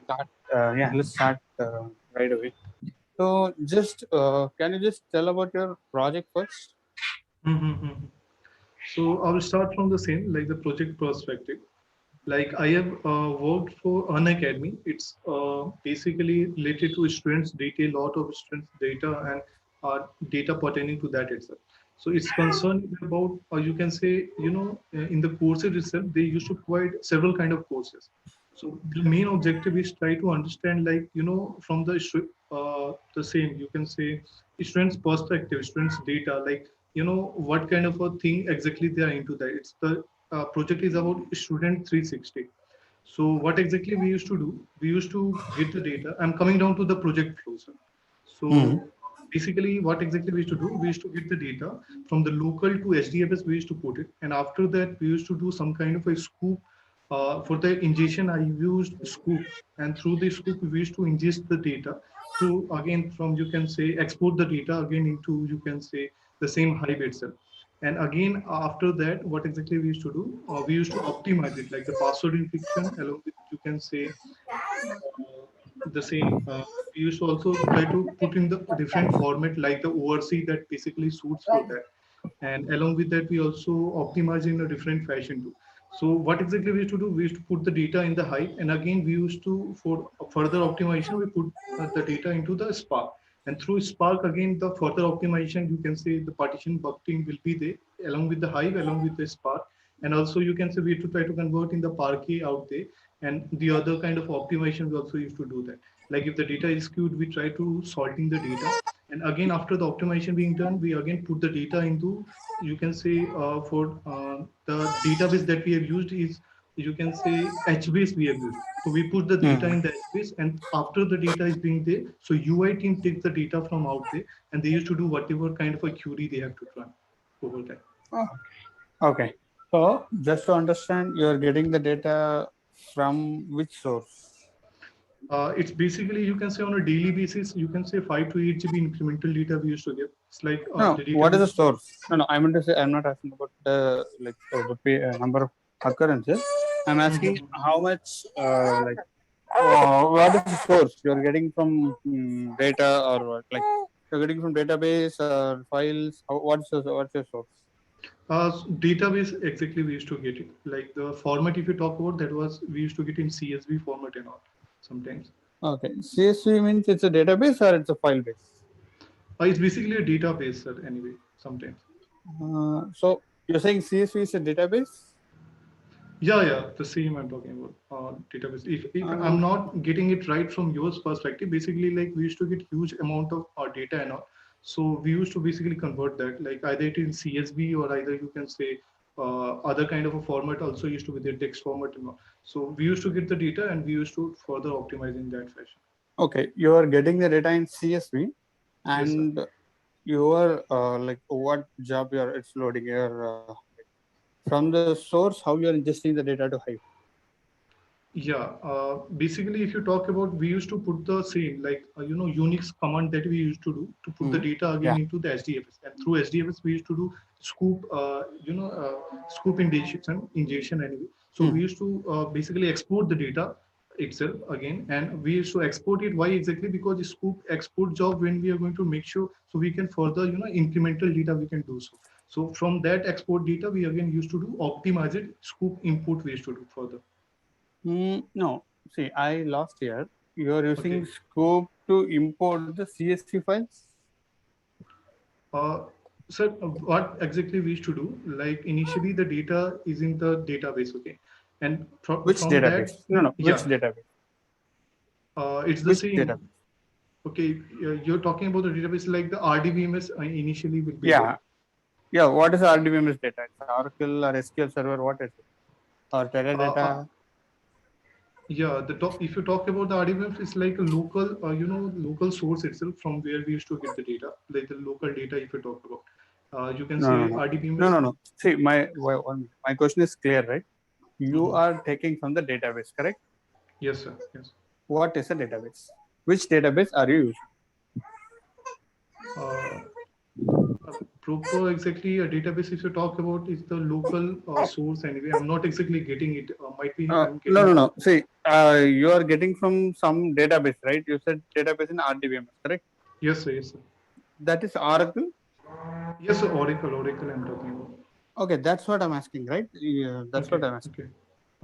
start. Let's start right away. So, can you just tell about your project first? Mm-hmm. So I will start from the same, like the project perspective. Like I have worked for Unacademy. It's basically related to students' data, lot of students' data and data pertaining to that itself. So it's concerned about, you can say, in the courses itself, they used to provide several kind of courses. So the main objective is try to understand, like, from the same, you can say, students' perspective, students' data, like, what kind of a thing exactly they are into that. It's the project is about student 360. So what exactly we used to do? We used to get the data. I'm coming down to the project flow, sir. Hmm. So basically, what exactly we used to do? We used to get the data from the local to HDFS. We used to put it, and after that, we used to do some kind of a scoop. For the ingestion, I used Scoop, and through the Scoop, we used to ingest the data. Through again from, you can say, export the data again into, you can say, the same Hive itself. And again, after that, what exactly we used to do? We used to optimize it, like the password encryption, along with, you can say, the same. We used to also try to put in the different format, like the ORC that basically suits for that. And along with that, we also optimize in a different fashion too. So what exactly we used to do? We used to put the data in the Hive, and again we used to, for further optimization, we put the data into the Spark. And through Spark, again the further optimization, you can say the partition bucketing will be there along with the Hive, along with the Spark. And also you can say we have to try to convert in the Parquet out there, and the other kind of optimization we also used to do that. Like if the data is skewed, we try to sorting the data, and again after the optimization being done, we again put the data into, you can say, for the database that we have used is, you can say, HBase we have used. So we put the data Hmm. in the HBase, and after the data is being there, so UI team takes the data from out there, and they used to do whatever kind of a query they have to run over that. Oh, okay. So, just to understand, you're getting the data from which source? It's basically, you can say, on a daily basis, you can say 5 to 8 GB incremental data we used to get. It's like No, the data what is we. the source? No. I meant to say, I'm not asking about the number of occurrences. I'm asking Mhm. how much, what is the source you're getting from data or what? Like you're getting from database or files. What's your source? Database exactly we used to get it. Like the format, if you talk about, that was we used to get in CSV format and all sometimes. Okay, CSV means it's a database or it's a file base. It's basically a database, sir. Anyway, sometimes. So you're saying CSV is a database? Yeah, the same I'm talking about. Database. If Uh, I'm not getting it right from your perspective, basically, like we used to get huge amount of data and all. So we used to basically convert that, like either it in CSV, or either you can say other kind of a format also used to be the text format and all. So we used to get the data, and we used to further optimize in that fashion. okay, you are getting the data in CSV, Yes, sir. and you are like what job you are it's loading your from the source how you are ingesting the data to Hive. Yeah, basically, if you talk about, we used to put the same, like, Unix command that we used to do to put the Hmm. data again Yeah. into the HDFS, and through HDFS we used to do scoop, scoop injection anyway. So we Hmm. used to basically export the data itself again, and we used to export it. Why exactly? Because the scoop export job, when we are going to make sure, so we can further, incremental data we can do so. So from that export data, we again used to do optimize it. Scoop input we used to do further. No, see, I lost here. You are using Okay. scope to import the CSV files. Uh, so what exactly we used to do? Like initially, the data is in the database, okay, and Which from database? that, No, which yeah, database? it's the Which same. database? Okay, you're talking about the database, like the RDBMS initially will be there. Yeah, yeah. What is RDBMS data? It's Oracle or SQL Server. What is it? Or Uh, uh, Teradata? yeah, the top, if you talk about the RDBMS, it's like a local, local source itself from where we used to get the data, like the local data. If you talk about, you can No, no, say no, RDBMS. no. See, my question is clear, right? You Mhm. are taking from the database, correct? Yes, sir. Yes. What is a database? Which database are you using? Uh, Proper exactly a database, if you talk about, is the local source anyway. I'm not exactly getting it. Might be I'm No, getting no, it. no. See, you are getting from some database, right? You said database in RDBMS, correct? Yes, sir. Yes, sir. That is Oracle. Yes, sir. Oracle. I'm talking about. Okay, that's what I'm asking, right? Yeah, that's what Okay. I'm asking. Okay.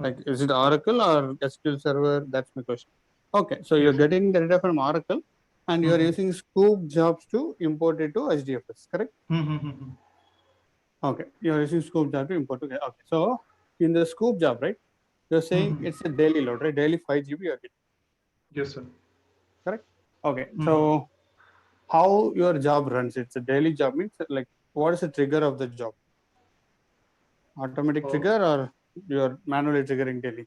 Like, Okay. is it Oracle or SQL Server? That's my question. Okay, so you're Yes, sir. getting the data from Oracle, and you are Mm-hmm. using Scoop jobs to import it to HDFS, correct? Mm-hmm. Okay, you are using Scoop job to import. Okay, okay. So in the Scoop job, right? You're saying Mm-hmm. it's a daily load, right? Daily 5 GB you're getting, Yes, sir. correct? Okay, Mm-hmm. so how your job runs? It's a daily job means like what is the trigger of the job? Automatic Uh, trigger or you're manually triggering daily?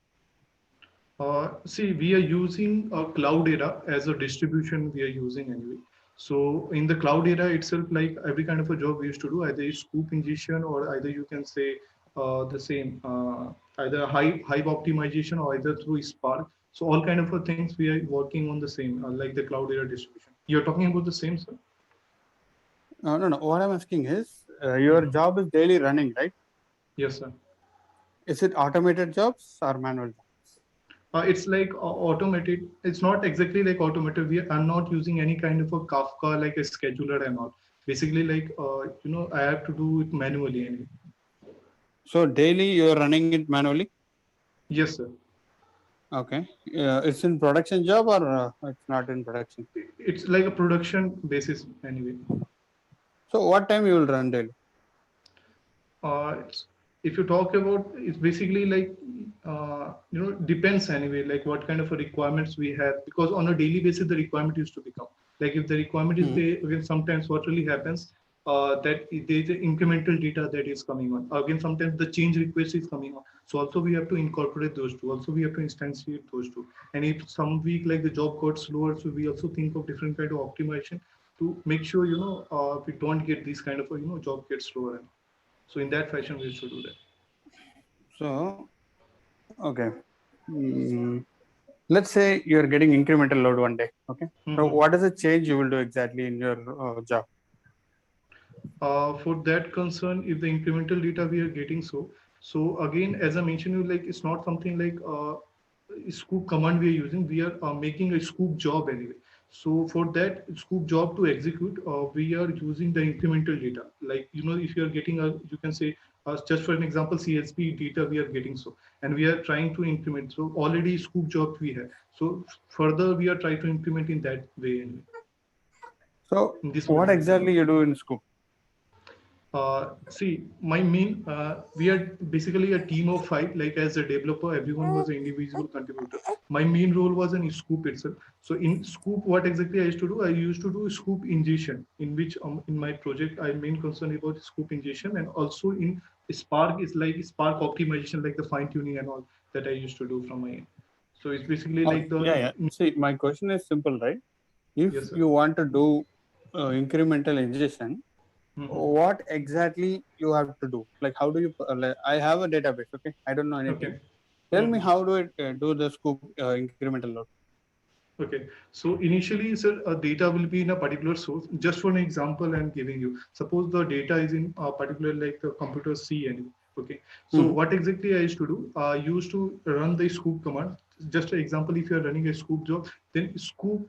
See, we are using a Cloudera as a distribution we are using anyway. So in the Cloudera itself, like every kind of a job we used to do, either is scoop ingestion or either you can say the same, either Hive optimization or either through Spark. So all kind of things we are working on the same, like the Cloudera distribution. You're talking about the same, sir? No, no. What I'm asking is, your Mhm. job is daily running, right? Yes, sir. Is it automated jobs or manual jobs? It's like automated. It's not exactly like automated. I'm not using any kind of a Kafka like a scheduler and all. Basically, like I have to do it manually anyway. So daily you're running it manually. Yes, sir. Okay. It's in production job or it's not in production. It's like a production basis anyway. So what time you will run daily? It's, if you talk about, it's basically like depends anyway, like what kind of a requirements we have, because on a daily basis the requirement used to become like if the requirement is Hmm. there, again sometimes what really happens, that there's an incremental data that is coming on, again sometimes the change request is coming on, so also we have to incorporate those two, also we have to instantiate those two, and if some week like the job got slower, so we also think of different kind of optimization to make sure we don't get this kind of a job gets slower. So in that fashion, we should do that. So okay. Mm, let's say you're getting incremental load one day. Okay. So Mhm. what is the change you will do exactly in your job? For that concern, if the incremental data we are getting, so again, as I mentioned, like it's not something like scoop command we are using. We are making a scoop job anyway. So for that scoop job to execute, we are using the incremental data. Like if you are getting you can say just for an example, CSV data we are getting, and we are trying to implement. So already scoop job we have. So further we are trying to implement in that way anyway, So in this what particular way. exactly you do in Scoop? See, my main, we are basically a team of five. Like as a developer, everyone was an individual contributor. My main role was in Scoop itself. So in Scoop, what exactly I used to do? I used to do Scoop ingestion, in which in my project, I main concern about Scoop ingestion, and also in Spark is like Spark optimization, like the fine tuning and all that I used to do from my end. So it's basically Okay. like the Yeah, yeah. See, my question is simple, right? If yes, sir. you want to do incremental ingestion, Mhm. what exactly you have to do? Like, how do you? Like, I have a database. Okay, I don't know anything. Okay. Tell me Mhm. how do it do the Scoop incremental load? Okay, so initially, sir, data will be in a particular source. Just for an example, I'm giving you. Suppose the data is in a particular like the computer C anyway. Okay, so Hmm. what exactly I used to do? I used to run the scoop command. Just an example, if you are running a scoop job, then scoop,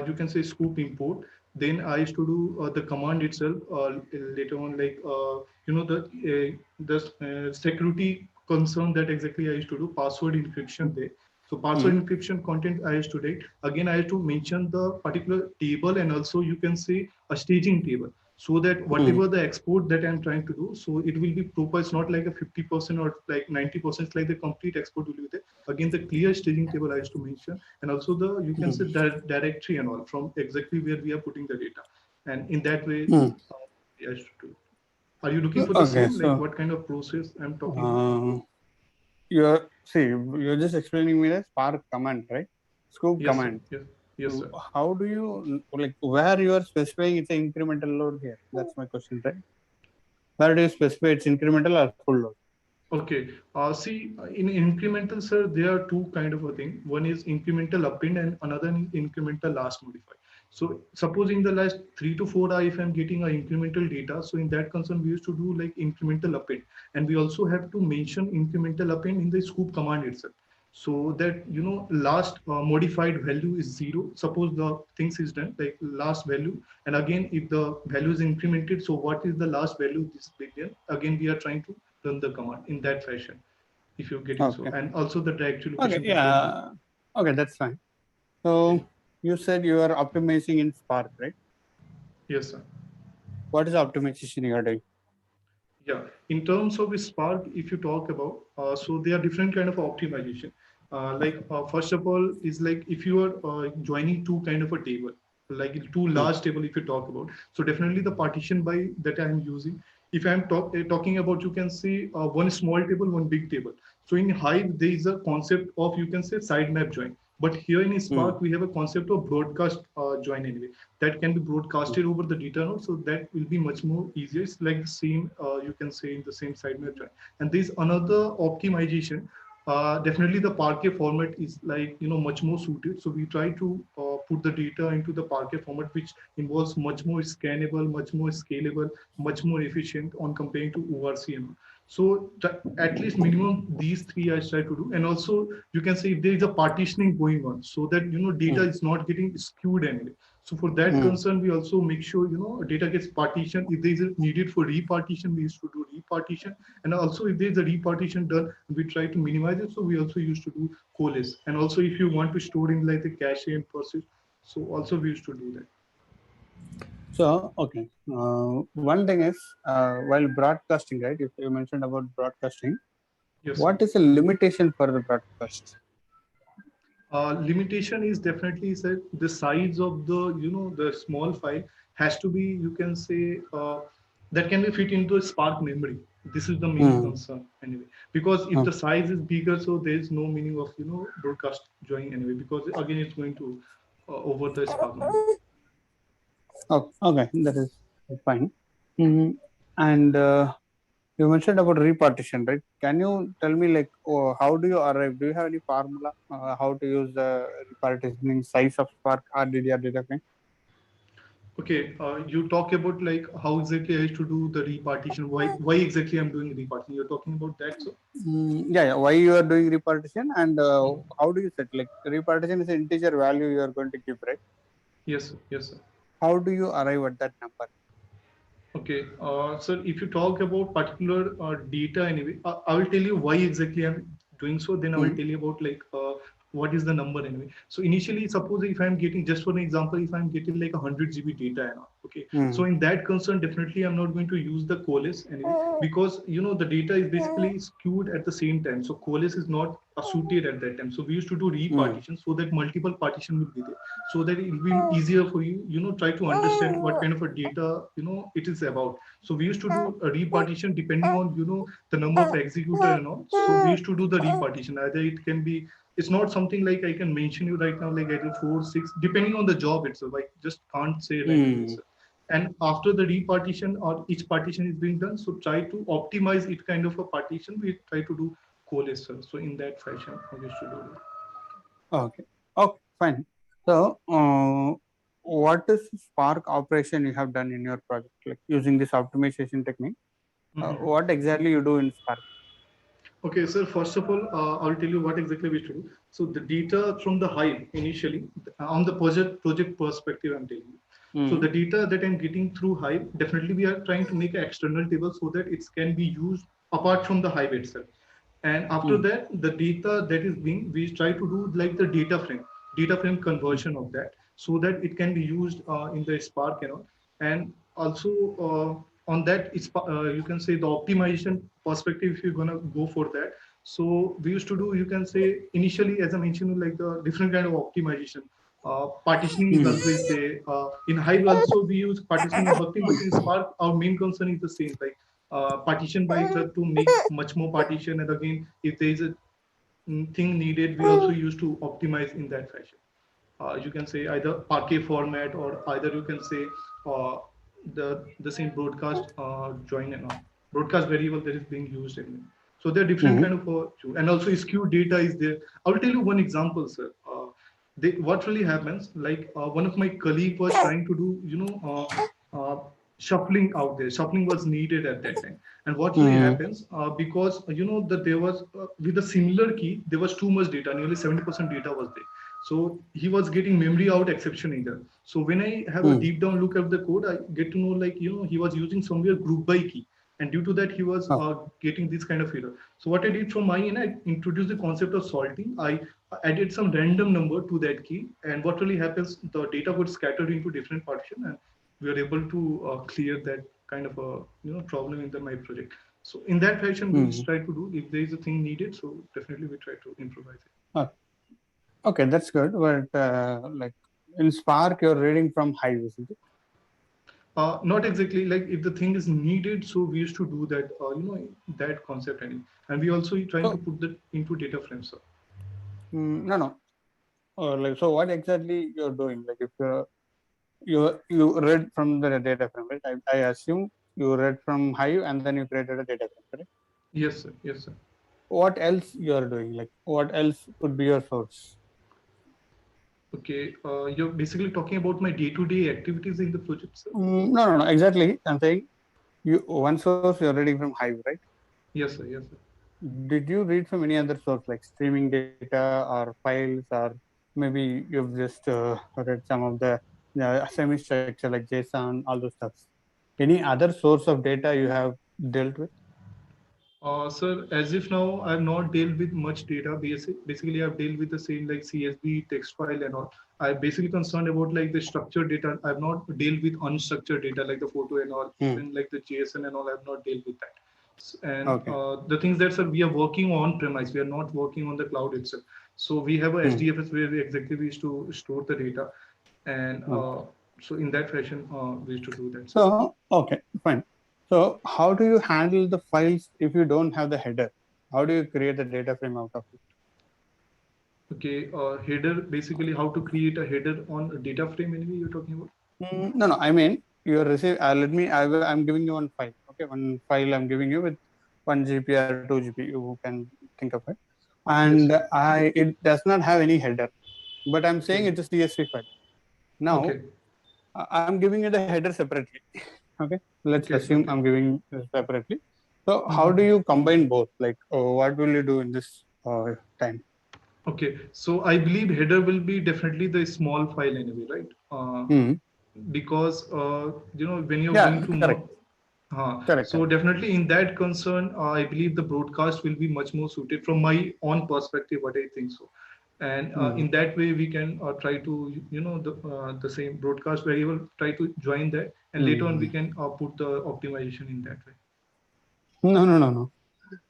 you can say scoop import. Then I used to do the command itself later on, like the security concern that exactly I used to do password encryption there. So password Hmm. encryption content I used to write. Again, I have to mention the particular table and also you can say a staging table so that Hmm. whatever the export that I'm trying to do, so it will be proper. It's not like a 50% or like 90%, it's like the complete export will be there. Again, the clear staging table I used to mention, and also the you can say Hmm. directory and all from exactly where we are putting the data. And in that way, Hmm. I used to do it. Are you looking for the Okay, same, like so what kind of process I'm talking about? uh, you're see you're just explaining me the Spark command, right? Scoop Yes, sir. command. Yes, yes, sir. How do you like where you are specifying it's an incremental load here? That's my question, right? Where do you specify it's incremental or full load? Okay. See, in incremental, sir, there are two kind of a thing. One is incremental append and another is incremental last modify. So supposing the last 3 to 4 if I'm getting a incremental data, so in that concern we used to do like incremental append, and we also have to mention incremental append in the scoop command itself, so that last modified value is 0. Suppose the things is done like last value, and again if the value is incremented, so what is the last value displayed there? Again we are trying to run the command in that fashion, if you're getting so, Okay. and also the directory Okay. location will be on. Yeah. Okay, that's fine. So you said you are optimizing in Spark, right? Yes, sir. What is the optimization you are doing? Yeah, in terms of Spark, if you talk about, so there are different kind of optimization. First of all, is like if you are joining two kind of a table, like two Hmm. large table, if you talk about, so definitely the partition by that I am using. If I am talking about, you can say one small table, one big table. So in Hive, there is a concept of, you can say, side map join. But here in Hmm. Spark, we have a concept of broadcast join anyway. That can be broadcasted over the data node, so that will be much more easier. It's like the same, you can say, in the same side map join. And there's another optimization. Definitely the Parquet format is like much more suited. So we try to put the data into the Parquet format, which involves much more scannable, much more scalable, much more efficient on comparing to ORCM. So at least minimum these three I try to do, and also you can say if there is a partitioning going on, so that data Hmm. is not getting skewed anyway. So for that Hmm. concern, we also make sure data gets partitioned. If there is a needed for repartition, we used to do repartition, and also if there is a repartition done, we try to minimize it. So we also used to do coalesce, and also if you want to store in like the cache and persist, so also we used to do that. So, okay. One thing is, while broadcasting, right? If you mentioned about broadcasting, Yes, sir. what is the limitation for the broadcast? Limitation is definitely said the size of the small file has to be, you can say, that can be fit into a Spark memory. This is the main Hmm. concern anyway, because if Hmm. the size is bigger, so there is no meaning of broadcast joining anyway, because again it's going to over the Spark memory. Oh, okay, that is fine. Mhm. And you mentioned about repartition, right? Can you tell me like how do you arrive? Do you have any formula how to use the repartitioning size of Spark RDDR data frame? Okay, you talk about like how exactly I used to do the repartition. Why exactly I'm doing repartition? You're talking about that, so. Yeah, yeah. Why you are doing repartition and Mhm. how do you set like repartition is an integer value you are going to keep, right? Yes, sir. Yes, sir. How do you arrive at that number? Okay, so if you talk about particular data anyway, I will tell you why exactly I'm doing so. Then I will Hmm. tell you about like what is the number anyway. So initially, suppose if I'm getting, just for an example, if I'm getting like 100 GB data and all, okay. So Hmm. in that concern, definitely I'm not going to use the coalesce anyway, because the data is basically skewed at the same time. So coalesce is not suited at that time. So we used to do Hmm. repartition so that multiple partition will be there, so that it will be easier for you, try to understand what kind of a data, it is about. So we used to do a repartition depending on, the number of executor and all. So we used to do the repartition. Either it can be, it's not something like I can mention you right now, like I do 4, 6, depending on the job itself. I just can't say right away, Hmm. sir. And after the repartition or each partition is being done, so try to optimize it kind of a partition. We try to do coalesce. So in that fashion, I used to do it. Okay. Okay, fine. So, what is Spark operation you have done in your project, like using this optimization technique? Mhm. What exactly you do in Spark? Okay, so first of all, I'll tell you what exactly we should do. So the data from the Hive initially, on the project perspective, I'm telling you. So Hmm. the data that I'm getting through Hive, definitely we are trying to make an external table so that it can be used apart from the Hive itself. And after Hmm. that, the data that is being, we try to do like the data frame conversion of that, so that it can be used in the Spark, and also on that, it's you can say the optimization perspective. If you're gonna go for that, so we used to do, you can say initially, as I mentioned, like the different kind of optimization. Partitioning is Hmm. always there. In Hive also we use partitioning and buffering, but in Spark our main concern is the same, like partition by itself to make much more partition. And again, if there is a thing needed, we also used to optimize in that fashion. You can say either Parquet format, or either you can say uh, the same broadcast join and all. Broadcast variable that is being used in. So there are different Hmm. kind of and also skew data is there. I will tell you one example, sir. what really happens, like one of my colleague was trying to do, shuffling out there. Shuffling was needed at that time. And what really Hmm. happens, because that there was, with a similar key, there was too much data, nearly 70% data was there. So he was getting memory out exception either. So when I have a Hmm. deep down look at the code, I get to know, like, he was using somewhere group by key. And due to that, he was Oh. getting this kind of error. So what I did from my end, I introduced the concept of salting. I added some random number to that key, and what really happens, the data would scatter into different partition, and we are able to clear that kind of a problem in my project. So in that fashion, we Hmm. try to do, if there is a thing needed, so definitely we try to improvise it. Oh. Okay, that's good. But like in Spark, you're reading from Hive, isn't it? Not exactly, like if the thing is needed, so we used to do that, that concept, and we also trying to So put that into data frames. So. no, no. Or like, so what exactly you're doing? Like if you read from the data frame, right? I assume you read from Hive and then you created a data frame, correct? Yes, sir. Yes, sir. What else you're doing? Like what else could be your source? Okay, you're basically talking about my day-to-day activities in the project, sir? No, no, no. Exactly. I'm saying you one source you're reading from Hive, right? Yes, sir. Yes, sir. Did you read from any other source like streaming data or files, or maybe you've just read some of the semi-structure like JSON, all those stuff? Any other source of data you have dealt with? Sir, as if now I've not dealt with much data. Basically, I've dealt with the same like CSV text file and all. I'm basically concerned about like the structured data. I've not dealt with unstructured data like the photo and all, Hmm. even like the JSON and all. I've not dealt with that. And Okay. the things that, sir, we are working on premise. We are not working on the cloud itself. So we have a Hmm. SDFS where we exactly used to store the data, and Okay. so in that fashion, we used to do that, sir. So, okay, fine. So, how do you handle the files if you don't have the header? How do you create the data frame out of it? Okay, header, basically how to create a header on a data frame anyway you're talking about? No, no. I mean, you receive. Let me. I'm giving you one file. Okay, one file. I'm giving you with 1 GB or 2 GB. You can think of it. And Yes, sir. it does not have any header, but I'm saying Okay. it's a CSV file. Now, Okay. I'm giving you the header separately. Okay, let's Okay. assume Okay. I'm giving separately. So, how do Mhm. you combine both? Like, what will you do in this time? Okay. So I believe header will be definitely the small file anyway, right? Hmm. Because when you're Yeah, going to correct, correct, so correct. definitely in that concern, I believe the broadcast will be much more suited from my own perspective. What I think so, and Hmm. in that way we can try to the same broadcast variable, try to join that, and later on we Hmm. can put the optimization in that way. No, no, no, no.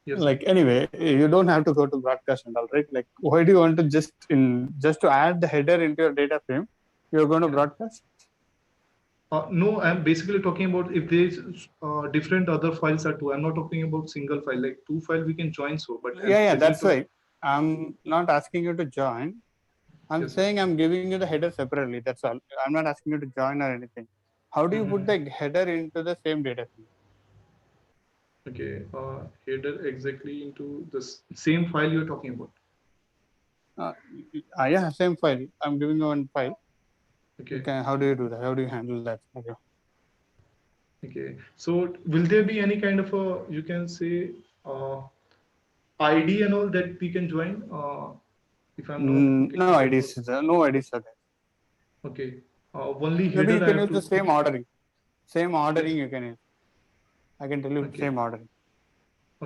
Yes, sir. Like anyway, you don't have to go to broadcast and all, right? Like, why do you want to just to add the header into your data frame? You're going to Yeah. broadcast? No, I'm basically talking about if there's different other files are too. I'm not talking about single file, like two file we can join so, but I'm Yeah, yeah, basically that's talking. right. I'm not asking you to join. I'm Yes, sir. saying I'm giving you the header separately. That's all. I'm not asking you to join or anything. How do you put Mhm. the header into the same data frame? Okay, header exactly into the same file you're talking about. Uh, yeah, same file. I'm giving you one file. Okay, How do you do that? How do you handle that? Okay. okay. So will there be any kind of a, you can say, uh, ID and all that we can join? If I'm not No getting that IDs. wrong. No IDs are there. Okay, only Maybe you header I can have use the to. same ordering. Same Yes. ordering you can use. I can tell you Okay. same ordering.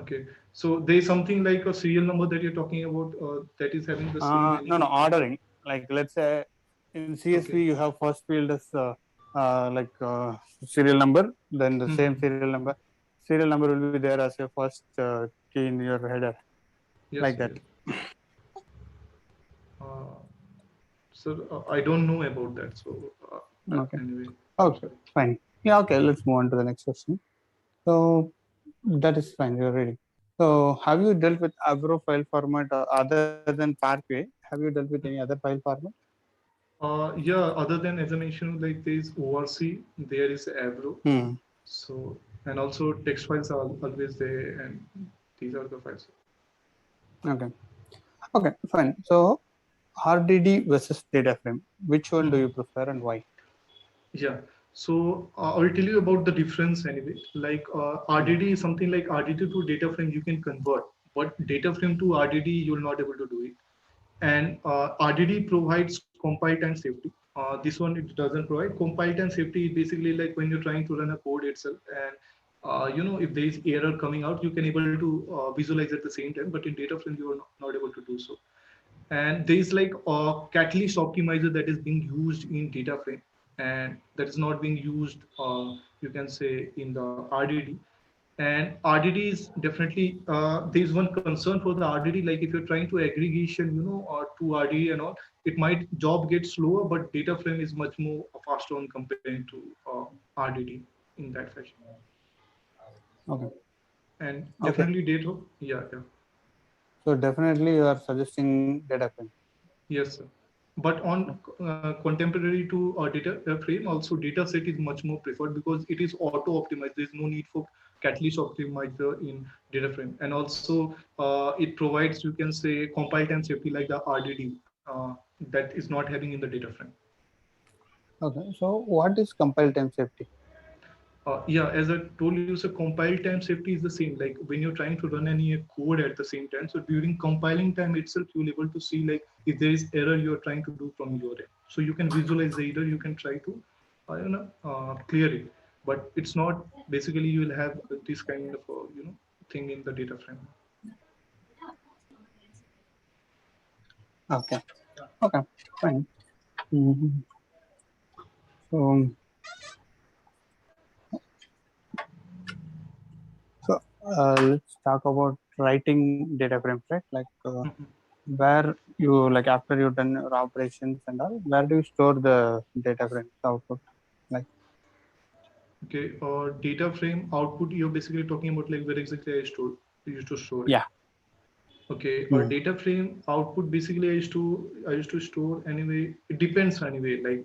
Okay. So there's something like a serial number that you're talking about that is having the same No, no, anyway. ordering. Like let's say in CSV Okay. you have first field as like serial number, then the same Mhm. serial number. Serial number will be there as your first key in your header, Yes. like that. Yes. Uh, so I don't know about that. So Okay. anyway, I'm Okay. sorry. Fine. Yeah. Okay. Let's move on to the next question. So that is fine. You're ready. So have you dealt with Avro file format other than Parquet? Have you dealt with any other file format? Yeah. Other than, as I mentioned, like there is ORC, there is Avro. Hmm. So and also text files are always there, and these are the files. Okay. Okay. Fine. So RDD versus data frame. Which one do you prefer and why? Yeah. So I'll tell you about the difference anyway. Like RDD is something like RDD to data frame you can convert, but data frame to RDD you'll not able to do it. And RDD provides compile time safety. This one it doesn't provide compile time safety. Basically, like when you're trying to run a code itself, and if there is error coming out, you can able to visualize at the same time. But in data frame, you are not able to do so. And there is like a catalyst optimizer that is being used in data frame, and that is not being used you can say in the RDD. And RDD is definitely there is one concern for the RDD, like if you're trying to aggregation or to RDD and all, it might job get slower, but data frame is much more faster on comparing to RDD in that fashion. Okay. And Okay. definitely data, yeah, yeah. So definitely you are suggesting data frame. Yes, sir. But on contemporary to data frame, also data set is much more preferred because it is auto optimized. There's no need for catalyst optimizer in data frame. And also it provides, you can say, compile time safety like the RDD that is not having in the data frame. Okay. So what is compile time safety? Yeah, as I told you, so compile time safety is the same. Like when you're trying to run any code at the same time, so during compiling time itself, you'll able to see like if there is error you're trying to do from your end. So you can visualize the error, you can try to, clear it. But it's not basically you will have this kind of thing in the data frame. Okay. Okay. Fine. Mhm. So, let's talk about writing data frames, right? Like where you like after you've done your operations and all, where do you store the data frames output? Like, Okay, data frame output, you're basically talking about like where exactly I used to store it. yeah. Okay, or Mm. data frame output basically I used to store anyway. It depends anyway. Like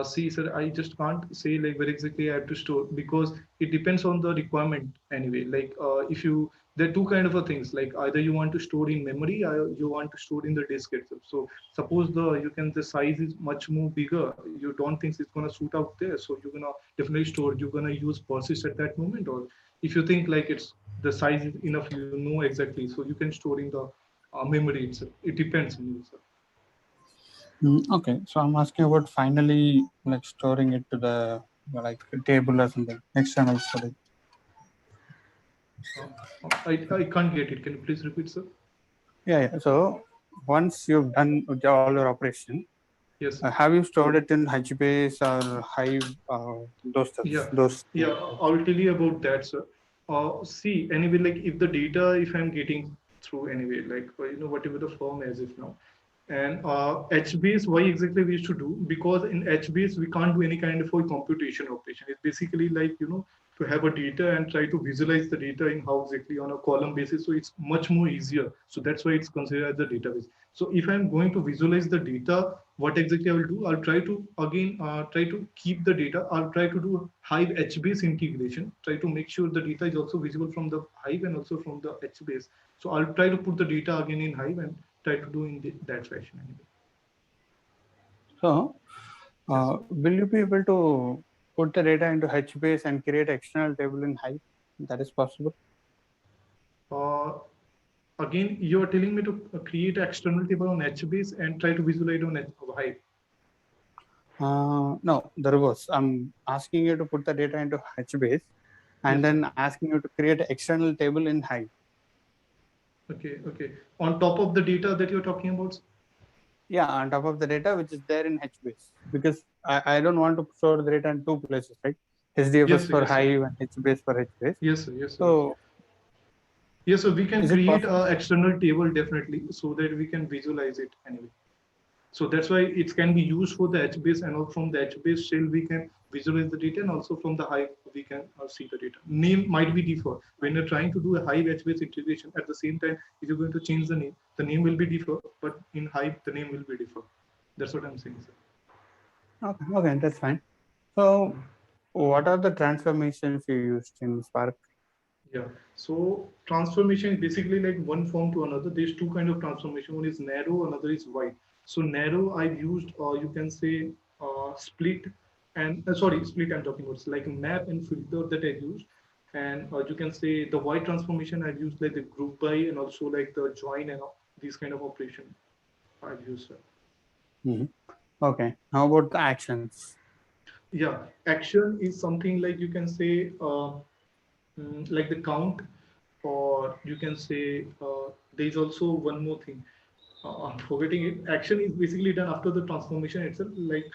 see, sir, I just can't say like where exactly I have to store because it depends on the requirement anyway. Like if you there are two kind of a things. Like either you want to store in memory or you want to store in the disk itself. So suppose the size is much more bigger. You don't think it's gonna suit out there, so you're gonna definitely store. You're gonna use persist at that moment, or if you think like it's the size is enough, you know exactly, so you can store in the memory itself. It depends on you, sir. Okay, so I'm asking about finally like storing it to the like table or something external storage. I can't get it. Can you please repeat, sir? Yeah, yeah. So once you've done all your operation, Yes. have you stored it in HBase or Hive? Those Yeah, stuffs. Those. yeah, I'll tell you about that, sir. See, anyway, like if the data, if I'm getting through anyway, like whatever the firm as if now, and HBase, why exactly we used to do? Because in HBase we can't do any kind of a computation operation. It's basically like to have a data and try to visualize the data in how exactly on a column basis. So it's much more easier. So that's why it's considered as the database. So if I'm going to visualize the data, what exactly I will do? I'll try to again try to keep the data. I'll try to do Hive HBase integration. Try to make sure the data is also visible from the Hive and also from the HBase. So I'll try to put the data again in Hive and try to do in that fashion anyway. So, Yes. will you be able to put the data into HBase and create external table in Hive? That is possible. Uh, Again, you are telling me to create an external table on HBase and try to visualize on Hive. No, the reverse. I'm asking you to put the data into HBase and Yes, sir. then asking you to create an external table in Hive. Okay, okay. On top of the data that you're talking about? Yeah, on top of the data which is there in HBase. Because I don't want to store the data in two places, right? HDFS Yes, sir. for Yes, sir. Hive and HBase for HBase. Yes, sir. Yes, sir. Yes, sir. So, Yes, so we can is it create possible? an external table definitely so that we can visualize it anyway. So that's why it can be used for the HBase, and also from the HBase shell we can visualize the data, and also from the Hive we can see the data. Name might be differ when you're trying to do a Hive HBase integration. At the same time, if you're going to change the name will be differ, but in Hive the name will be differ. That's what I'm saying, sir. Okay, okay, that's fine. So, what are the transformations you used in Spark? Yeah. So transformation is basically like one form to another. There's two kind of transformation. One is narrow, another is wide. So narrow, I've used, you can say, split and sorry, split I'm talking about. It's like a map and filter that I used. And you can say the white transformation I've used like the group by and also like the join and all, these kind of operation I've used. Okay. How about the actions? Yeah, action is something like you can say like the count, or you can say there is also one more thing. I'm forgetting it. Action is basically done after the transformation itself. Like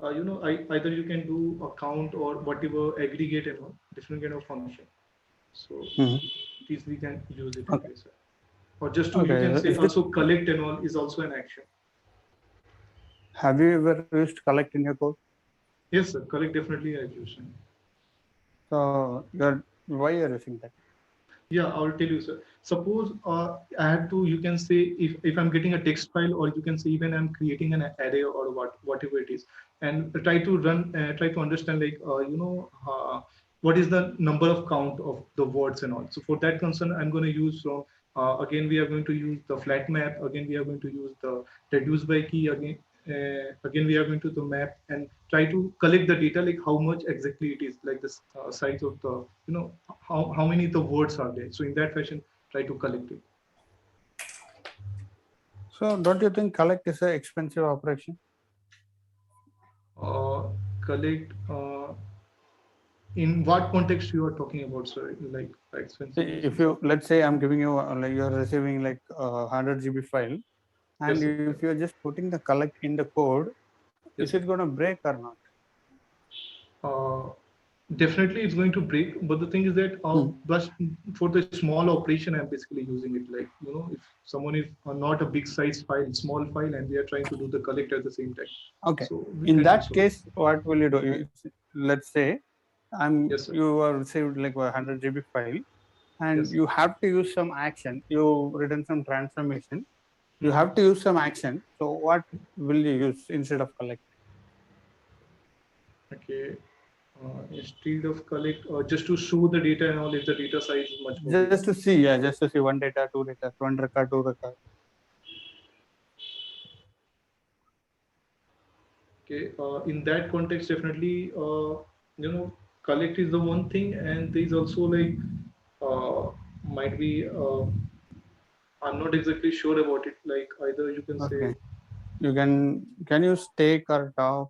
either you can do a count or whatever aggregate and all different kind of function. So Mhm. these we can use it in Okay. this. Or just to you can Okay. say Is it? also collect and all is also an action. Have you ever used collect in your code? Yes, sir. Collect definitely I use. So you're why you're using that? Yeah, I'll tell you, sir. Suppose I have to, you can say, if I'm getting a text file, or you can say even I'm creating an array or whatever it is, and try to understand like, what is the number of count of the words and all. So for that concern, I'm going to use from, again, we are going to use the flat map. Again, we are going to use the reduce by key again. Again, we are going to the map and try to collect the data, like how much exactly it is, like the size of the, how many the words are there. So in that fashion, try to collect it. So don't you think collect is an expensive operation? Uh, collect in what context you are talking about, sir? Like expensive in the If sense. you let's say I'm giving you like you're receiving like 100 GB file, and Yes, sir. if you're just putting the collect in the code, is Yes, sir. it going to break or not? Uh, Definitely it's going to break, but the thing is that Hmm. but for the small operation I'm basically using it, like if someone is not a big size file, small file, and we are trying to do the collect at the same time, Okay. so we In can do that so. case, what will you do? Let's say Yes, sir. you are received like a 100 GB file, and Yes. you have to use some action. You written some transformation. You Mhm. have to use some action. So what will you use instead of collect? Okay. Instead of collect, just to show the data and all, if the data size is much more Just bigger. to see, yeah, just to see one data, two data, one record, two record. Okay. In that context, definitely, collect is the one thing, and there is also like uh, might be. I'm not exactly sure about it. Like either you can say, Okay. Can you take or top?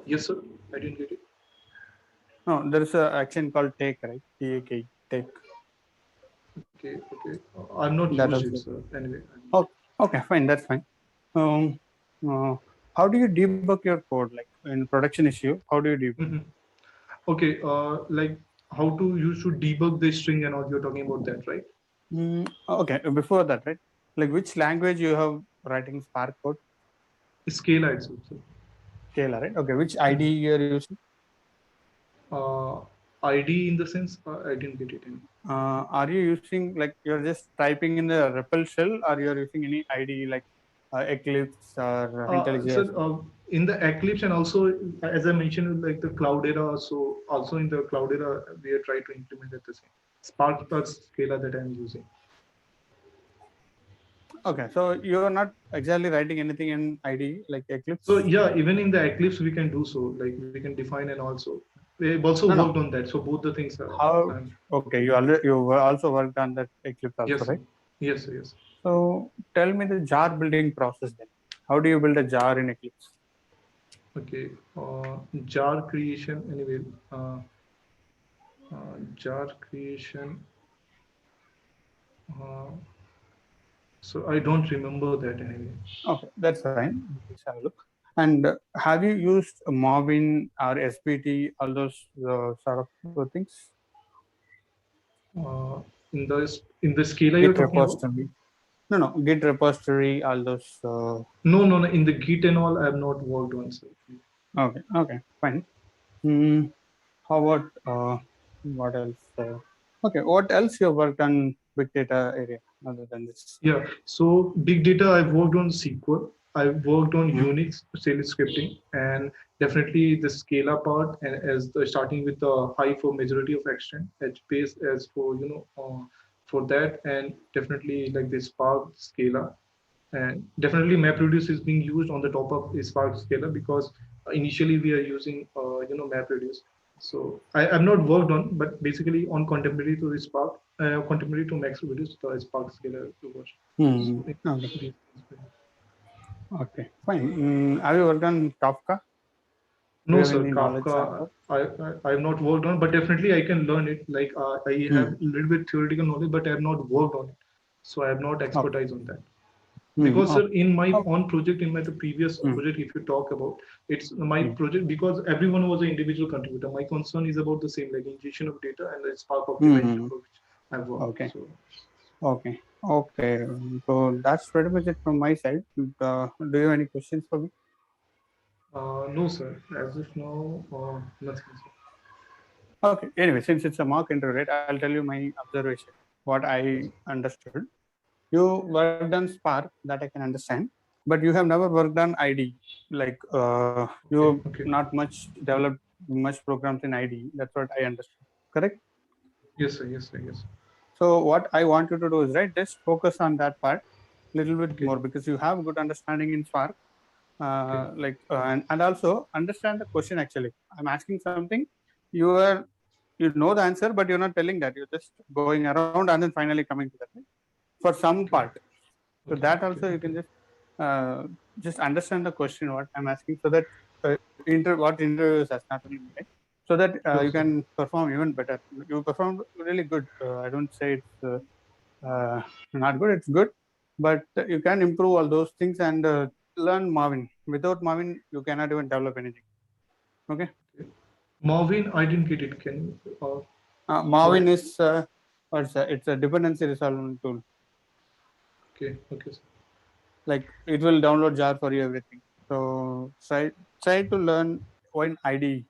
yes, sir. I didn't get it. No, there is a action called take, right? Take, take. Okay, okay. I've not That used it, also. sir. Anyway. Oh, okay, fine, that's fine. Um, how do you debug your code? Like in production issue, how do you debug? Mhm. Okay. Like how to you should debug the string and all. You're talking about that, right? Okay, before that, right? Like which language you have writing Spark code? Scale, I'd say. So. Scala, right? Okay, which ID Mhm. you are using? Uh, ID in the sense, I didn't get it. Are you using like you're just typing in the REPL shell, or you're using any ID like Eclipse or IntelliJ? Sir, in the Eclipse and also, as I mentioned, like the Cloudera, so also in the Cloudera, we are trying to implement it the same. Spark plus Scala that I'm using. Okay, so you're not exactly writing anything in ID like So Eclipse? yeah, even in the Eclipse, we can do so. Like we can define and also we've also No, worked no. on that. So both the things are. How? Um, Okay, you also worked on that Eclipse also, yes, sir. right? Yes, sir, yes. So tell me the jar building process then. How do you build a jar in Eclipse? Okay. Jar creation. Anyway, uh, jar creation. Uh, so I don't remember that anyway. Okay, that's fine. Let's have a look. And have you used Maven or SPT, all those sort of things? Uh, in the Scala you're Git talking about? repository. No, Git repository, all those. No, no, no. In the Git and all, I have not worked on. Sir. Okay, fine. Hmm. How about what else? Okay, what else you worked on big data area other than this? Yeah. So big data, I've worked on SQL. I've worked on Mhm. Unix sales scripting, and definitely the Scala part. And as the starting with the high for majority of extent, HBase as for for that, and definitely like the Spark Scala. And definitely MapReduce is being used on the top of Spark Scala because initially we are using MapReduce. So I've not worked on, but basically on contemporary to Spark, contemporary to MaxReduce, the Spark Scala version. So Okay. these Okay. Fine. Have you worked on Kafka? Do No, you have sir. any knowledge on Kafka, that? I have not worked on, but definitely I can learn it. Like I have a little bit theoretical knowledge, but I have not worked on it, so I have not Okay. expertise on that. Because sir, Okay. in my Okay. own project, in my the previous project, if you talk about, it's my project because everyone was an individual contributor. My concern is about the same, like ingestion of data and the Spark optimization for which I've worked. Okay. So Okay. Okay. So that's pretty much it from my side. Do you have any questions for me? no sir, as of now, nothing, sir. Okay. Anyway, since it's a mock interview, right, I'll tell you my observation, what I understood. You worked on Spark, that I can understand, but you have never worked on IDE. Like Okay, you okay. not much developed much programs in IDE. That's what I understood. Correct? Yes sir, yes sir, yes. So what I want you to do is right, just focus on that part little bit Okay, more because you have good understanding in Spark. okay, And also understand the question actually. I'm asking something, you are you know the answer, but you're not telling that. You're just going around and then finally coming to that. Right? For some okay, part. So okay, that okay, also you okay. can just understand the question what I'm asking so that what interview is as not only me, right? So that Sure, you sir. can perform even better. You performed really good. I don't say it's not good. It's good, but you can improve all those things and learn Marvin. Without Marvin, you cannot even develop anything. Okay. Okay. Marvin, I didn't get it. Can you what? Marvin is it's a dependency resolving tool. Okay, okay, sir. Like it will download jar for you everything. So try to learn one IDE.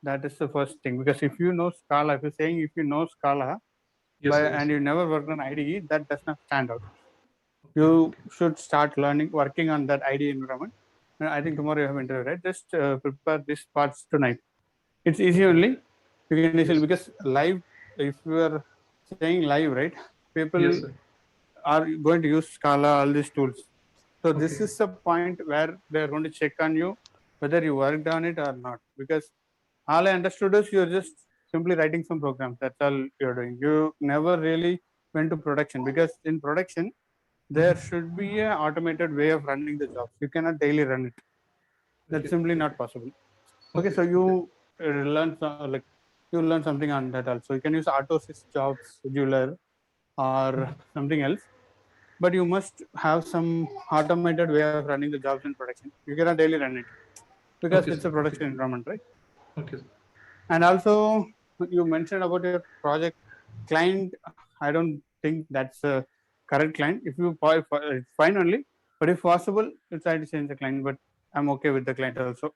That is the first thing because if you know Scala, if you're saying if you know Scala, Yes, sir, yes, and sir. you never worked on IDE, that does not stand out. Okay, You okay, should start learning, working on that IDE environment. And I think okay, tomorrow you have interview, right? Just prepare these parts tonight. It's easy okay. only. You can easily Yes, because live. If you are saying live, right? yes, People sir. are going to use Scala, all these tools. So this Okay, is the point where they're going to check on you whether you worked on it or not. Because all I understood is you're just simply writing some programs. That's all you're doing. You never really went to production because in production there should be an automated way of running the jobs. You cannot daily run it. That's okay, simply not okay, possible. Okay, okay, so okay, you like you learn something on that also. You can use AutoSys jobs scheduler or something else, but you must have some automated way of running the jobs in production. You cannot daily run it because okay, it's sir. a Okay, production environment, right? okay, sir. And also, you mentioned about your project client. I don't think that's a correct client. If you it's fine only, but if possible, you try to change the client. But I'm okay with the client also.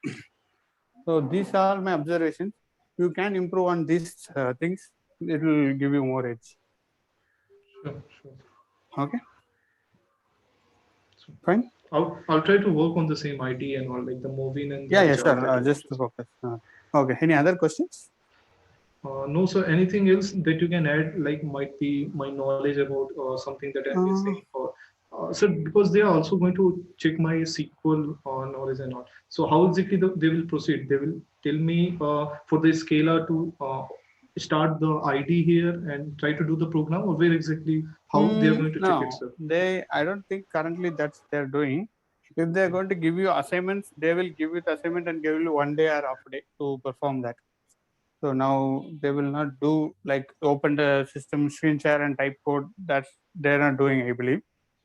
So these are my observations. You can improve on these things. It will give you more edge. Sure, sure. Okay, So fine. I'll try to work on the same ID and all, like the Movin and Yeah, the yeah, Java sure. Just to databases. focus. Okay. Any other questions? No, sir. Anything else that you can add, like might be my knowledge about something that I'm Uh, missing, or sir, because they are also going to check my SQL knowledge and all. So how exactly they will proceed? They will tell me for the scalar to start the ID here and try to do the program, or where exactly how they are going to check it, no, sir? they. I don't think currently that's they're doing. If they're going to give you assignments, they will give you the assignment and give you one day or half a day to perform that. So now they will not do like open the system, screen share, and type code. That's they're not doing, I believe.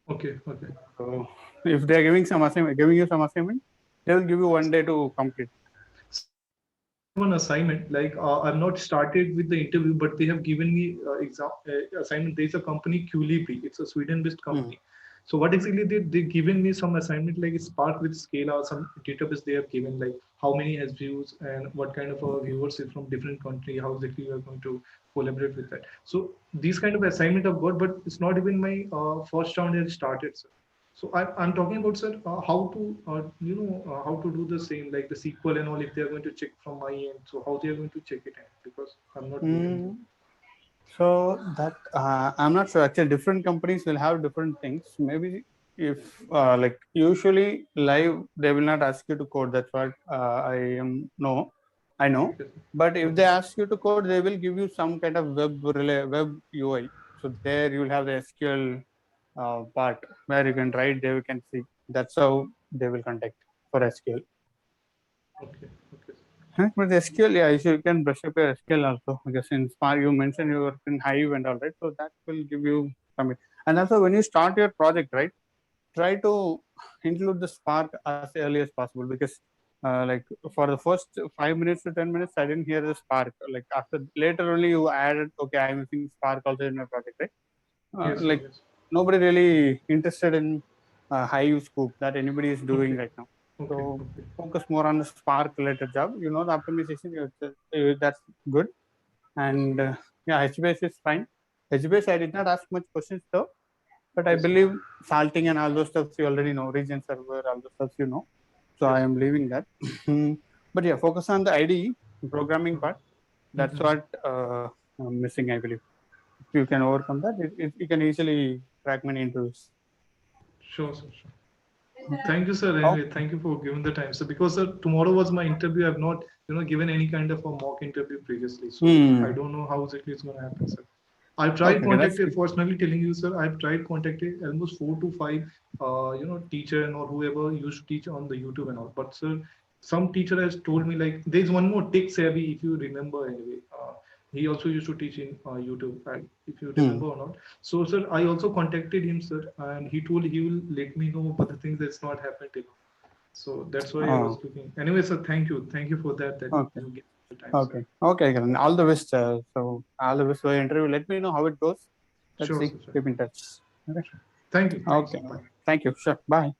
Okay, okay. So if they're giving some assignment, giving you some assignment, they will give you one day to complete. I have one assignment. Like I've not started with the interview, but they have given me exam assignment. There's a company Qlibri. It's a Sweden-based Mm. company. So what exactly they given me some assignment like Spark with Scala, some database they have given like how many has views and what kind of viewers is from different country. How exactly we are going to collaborate with that. So these kind of assignment I've got, but it's not even my first round has started. So I'm talking about, sir, how to, how to do the same, like the SQL and all, if they're going to check from my end. So how they are going to check it in, because I'm not good in that. Mm. So that I'm not sure. Actually, different companies will have different things. Maybe. if like usually live they will not ask you to code. That's what I know. Okay. But if they Okay. ask you to code, they will give you some kind of web UI. So there you will have the SQL part where you can write, there you can see. That's how they will contact for SQL. Okay. Okay. Huh? But SQL, yeah, you can brush up your SQL also. Because in Spark, you mentioned you work in Hive and all, right? So that will give you some. And also, when you start your project, right, try to include the Spark as early as possible. Because, like, for the first 5 minutes to 10 minutes, I didn't hear the Spark. Like, after later only you added, okay, I'm using Spark also in my project, right? Yes, sir. Like, Yes. nobody really interested in Hive scoop that anybody is doing Okay. right now. Okay. So Okay. focus more on the Spark related job. You know, the optimization, that's good. And yeah, HBase is fine. HBase, I did not ask much questions though, but I Yes, sir. believe salting and all those stuff you already know, region server, all those stuff you know. So I Yes. am leaving that. But yeah, focus on the IDE programming part. That's Mm-hmm. what I'm missing, I believe. If you can overcome that, you can easily crack many interviews. Sure, sir. Sure. Thank you, sir. Oh, Anyway, thank you for giving the time, sir. Because sir, tomorrow was my interview. I've not, given any kind of a mock interview previously, so I hmm. don't know how exactly it's going to happen, sir. I've tried Okay, that's contacting, good. fortunately telling you, sir, I've tried contacting almost 4 to 5, teacher and or whoever used to teach on the YouTube and all. But sir, some teacher has told me like there's one more tech savvy, if you remember anyway. He also used to teach in YouTube, if you Hmm. remember or not. So sir, I also contacted him, sir, and he told he will let me know, but the thing that's not happened till now. So that's why I was Oh, looking. Anyway, sir, thank you for that. That okay. you gave the time, sir. Okay. Okay, Karan. All the best. So all the best for your interview. Let me know how it goes. Let's Sure, see. sir. Sure. Keep in touch. Okay. Thank you. Thanks. Okay. Bye. Thank you. Sure. Bye.